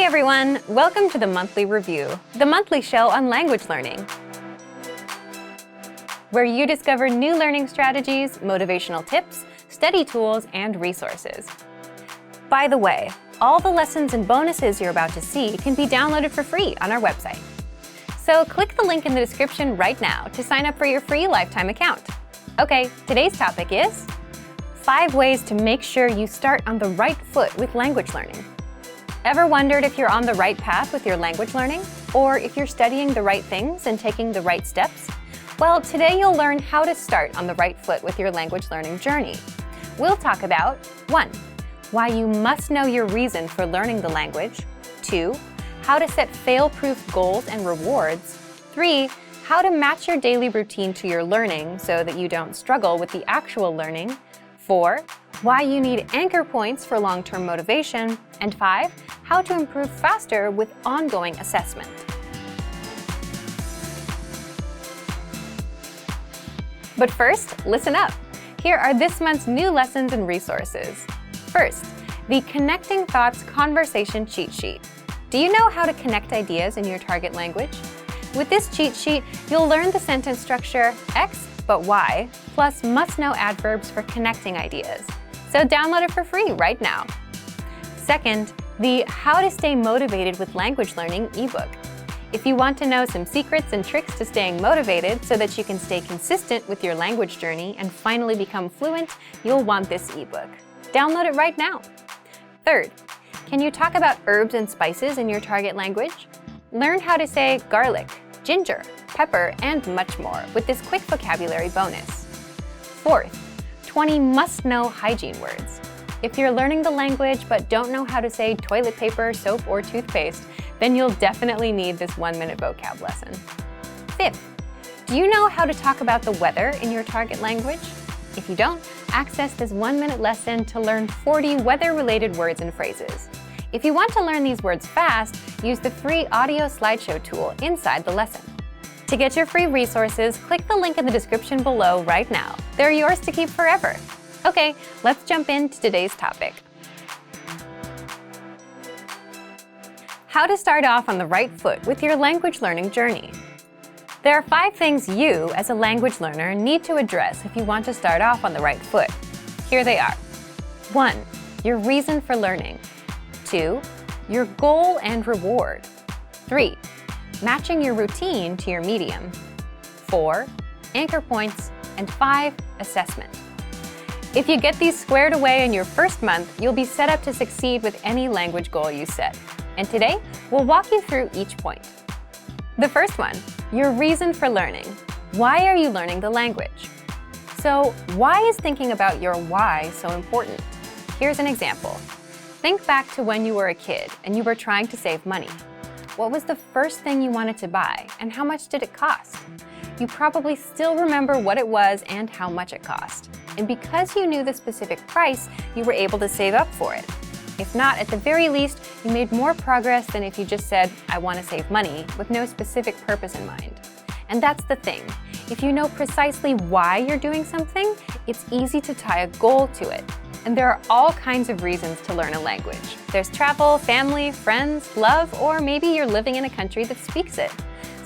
Hey everyone! Welcome to the Monthly Review, the monthly show on language learning, where you discover new learning strategies, motivational tips, study tools, and resources. By the way, all the lessons and bonuses you're about to see can be downloaded for free on our website. So click the link in the description right now to sign up for your free lifetime account. Okay, today's topic is 5 ways to make sure you start on the right foot with language learning. Ever wondered if you're on the right path with your language learning? Or if you're studying the right things and taking the right steps? Well, today you'll learn how to start on the right foot with your language learning journey. We'll talk about 1. Why you must know your reason for learning the language. 2. How to set fail-proof goals and rewards. 3. How to match your daily routine to your learning so that you don't struggle with the actual learning. 4. Why you need anchor points for long-term motivation. And 5. How to improve faster with ongoing assessment. But first, listen up. Here are this month's new lessons and resources. First, the Connecting Thoughts Conversation Cheat Sheet. Do you know how to connect ideas in your target language? With this cheat sheet, you'll learn the sentence structure X but Y, plus must-know adverbs for connecting ideas. So download it for free right now. Second, the How to Stay Motivated with Language Learning ebook. If you want to know some secrets and tricks to staying motivated so that you can stay consistent with your language journey and finally become fluent, you'll want this ebook. Download it right now. Third, can you talk about herbs and spices in your target language? Learn how to say garlic, ginger, pepper, and much more with this quick vocabulary bonus. Fourth, 20 must-know hygiene words. If you're learning the language but don't know how to say toilet paper, soap, or toothpaste, then you'll definitely need this 1-minute vocab lesson. Fifth, do you know how to talk about the weather in your target language? If you don't, access this 1-minute lesson to learn 40 weather-related words and phrases. If you want to learn these words fast, use the free audio slideshow tool inside the lesson. To get your free resources, click the link in the description below right now. They're yours to keep forever. Okay, let's jump into today's topic. How to start off on the right foot with your language learning journey. There are 5 things you, as a language learner, need to address if you want to start off on the right foot. Here they are. 1. Your reason for learning. 2. Your goal and reward. 3. Matching your routine to your medium. 4. Anchor points. And 5. Assessment. If you get these squared away in your first month, you'll be set up to succeed with any language goal you set. And today, we'll walk you through each point. The first one, your reason for learning. Why are you learning the language? So, why is thinking about your why so important? Here's an example. Think back to when you were a kid and you were trying to save money. What was the first thing you wanted to buy and how much did it cost? You probably still remember what it was and how much it cost. And because you knew the specific price, you were able to save up for it. If not, at the very least, you made more progress than if you just said, I want to save money, with no specific purpose in mind. And that's the thing. If you know precisely why you're doing something, it's easy to tie a goal to it. And there are all kinds of reasons to learn a language. There's travel, family, friends, love, or maybe you're living in a country that speaks it.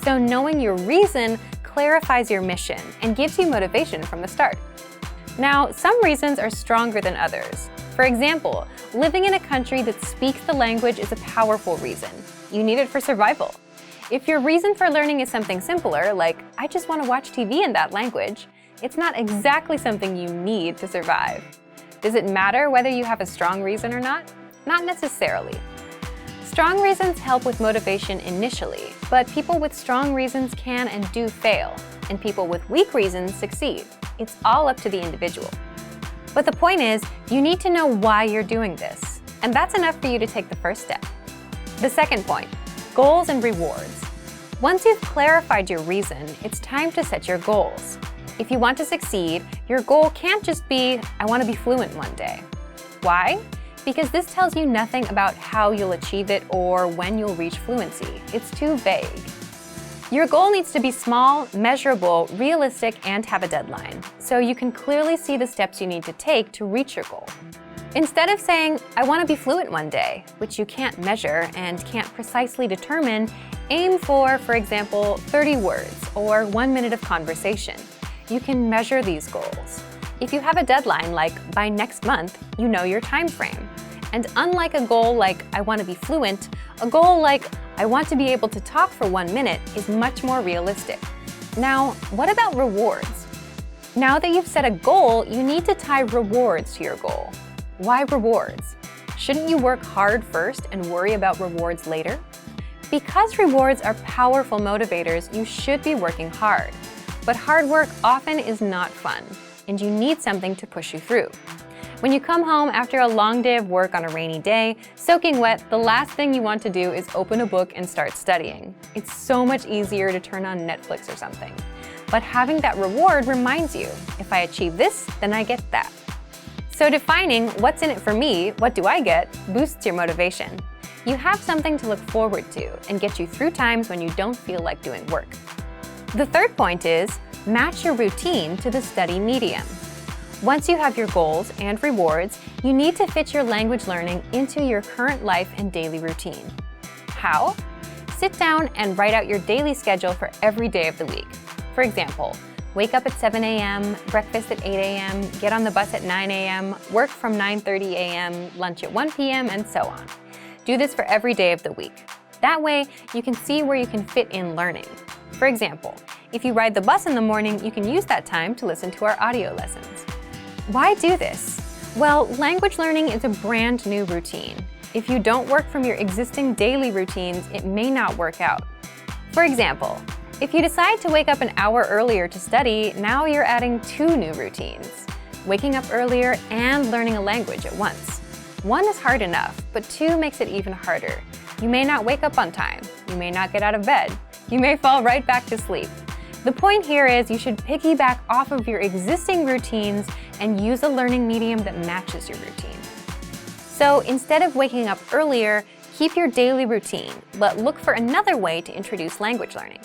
So knowing your reason clarifies your mission and gives you motivation from the start. Now, some reasons are stronger than others. For example, living in a country that speaks the language is a powerful reason. You need it for survival. If your reason for learning is something simpler, like, I just want to watch TV in that language, it's not exactly something you need to survive. Does it matter whether you have a strong reason or not? Not necessarily. Strong reasons help with motivation initially, but people with strong reasons can and do fail, and people with weak reasons succeed. It's all up to the individual. But the point is, you need to know why you're doing this, and that's enough for you to take the first step. The second point, goals and rewards. Once you've clarified your reason, it's time to set your goals. If you want to succeed, your goal can't just be, I want to be fluent one day. Why? Because this tells you nothing about how you'll achieve it or when you'll reach fluency. It's too vague. Your goal needs to be small, measurable, realistic, and have a deadline, so you can clearly see the steps you need to take to reach your goal. Instead of saying, I want to be fluent one day, which you can't measure and can't precisely determine, aim for example, 30 words or 1 minute of conversation. You can measure these goals. If you have a deadline like by next month, you know your time frame. And unlike a goal like I want to be fluent, a goal like I want to be able to talk for 1 minute is much more realistic. Now, what about rewards? Now that you've set a goal, you need to tie rewards to your goal. Why rewards? Shouldn't you work hard first and worry about rewards later? Because rewards are powerful motivators, you should be working hard. But hard work often is not fun, and you need something to push you through. When you come home after a long day of work on a rainy day, soaking wet, the last thing you want to do is open a book and start studying. It's so much easier to turn on Netflix or something. But having that reward reminds you, if I achieve this, then I get that. So defining what's in it for me, what do I get, boosts your motivation. You have something to look forward to and get you through times when you don't feel like doing work. The third point is, match your routine to the study medium. Once you have your goals and rewards, you need to fit your language learning into your current life and daily routine. How? Sit down and write out your daily schedule for every day of the week. For example, wake up at 7 a.m., breakfast at 8 a.m., get on the bus at 9 a.m., work from 9:30 a.m., lunch at 1 p.m., and so on. Do this for every day of the week. That way, you can see where you can fit in learning. For example, if you ride the bus in the morning, you can use that time to listen to our audio lessons. Why do this? Well, language learning is a brand new routine. If you don't work from your existing daily routines, it may not work out. For example, if you decide to wake up an hour earlier to study, now you're adding 2 new routines. Waking up earlier and learning a language at once. 1 is hard enough, but 2 makes it even harder. You may not wake up on time. You may not get out of bed. You may fall right back to sleep. The point here is you should piggyback off of your existing routines and use a learning medium that matches your routine. So instead of waking up earlier, keep your daily routine, but look for another way to introduce language learning.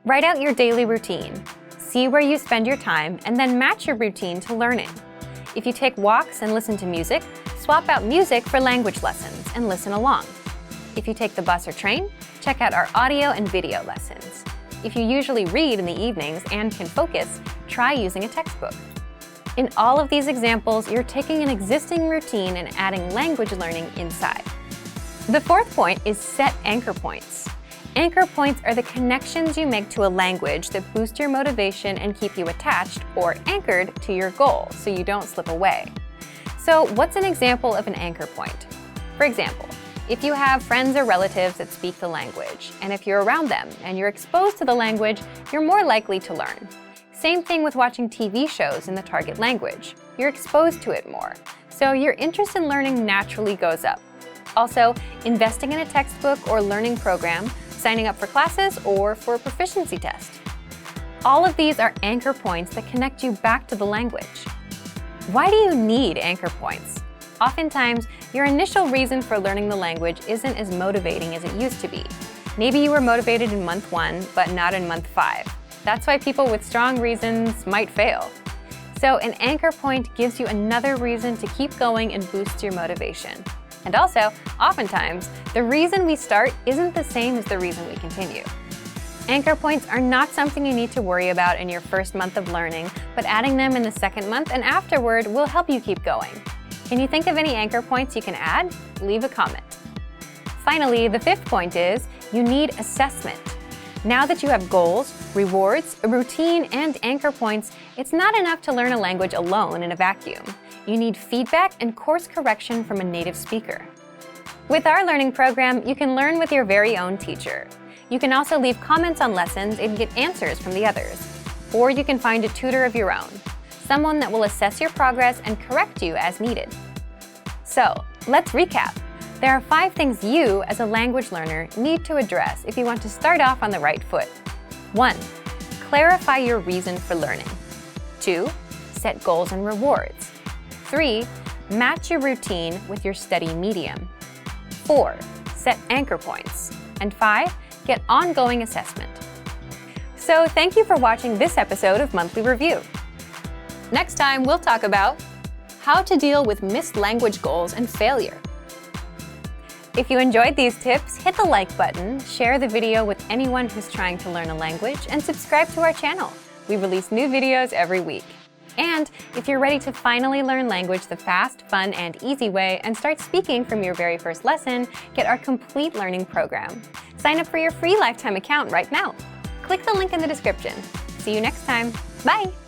Write out your daily routine. See where you spend your time and then match your routine to learning. If you take walks and listen to music, swap out music for language lessons and listen along. If you take the bus or train, check out our audio and video lessons. If you usually read in the evenings and can focus, try using a textbook. In all of these examples, you're taking an existing routine and adding language learning inside. The fourth point is set anchor points. Anchor points are the connections you make to a language that boost your motivation and keep you attached or anchored to your goal so you don't slip away. So what's an example of an anchor point? For example, if you have friends or relatives that speak the language, and if you're around them and you're exposed to the language, you're more likely to learn. Same thing with watching TV shows in the target language. You're exposed to it more, so your interest in learning naturally goes up. Also, investing in a textbook or learning program, signing up for classes, or for a proficiency test. All of these are anchor points that connect you back to the language. Why do you need anchor points? Oftentimes, your initial reason for learning the language isn't as motivating as it used to be. Maybe you were motivated in month 1, but not in month 5. That's why people with strong reasons might fail. So an anchor point gives you another reason to keep going and boosts your motivation. And also, oftentimes, the reason we start isn't the same as the reason we continue. Anchor points are not something you need to worry about in your first month of learning, but adding them in the second month and afterward will help you keep going. Can you think of any anchor points you can add? Leave a comment. Finally, the fifth point is you need assessment. Now that you have goals, rewards, a routine, and anchor points, it's not enough to learn a language alone in a vacuum. You need feedback and course correction from a native speaker. With our learning program, you can learn with your very own teacher. You can also leave comments on lessons and get answers from the others. Or you can find a tutor of your own, someone that will assess your progress and correct you as needed. So, let's recap. There are 5 things you, as a language learner, need to address if you want to start off on the right foot. 1. Clarify your reason for learning. 2. Set goals and rewards. 3. Match your routine with your study medium. 4. Set anchor points. And 5. Get ongoing assessment. So thank you for watching this episode of Monthly Review. Next time, we'll talk about how to deal with missed language goals and failure. If you enjoyed these tips, hit the like button, share the video with anyone who's trying to learn a language, and subscribe to our channel. We release new videos every week. And if you're ready to finally learn language the fast, fun, and easy way and start speaking from your very first lesson, get our complete learning program. Sign up for your free lifetime account right now. Click the link in the description. See you next time. Bye!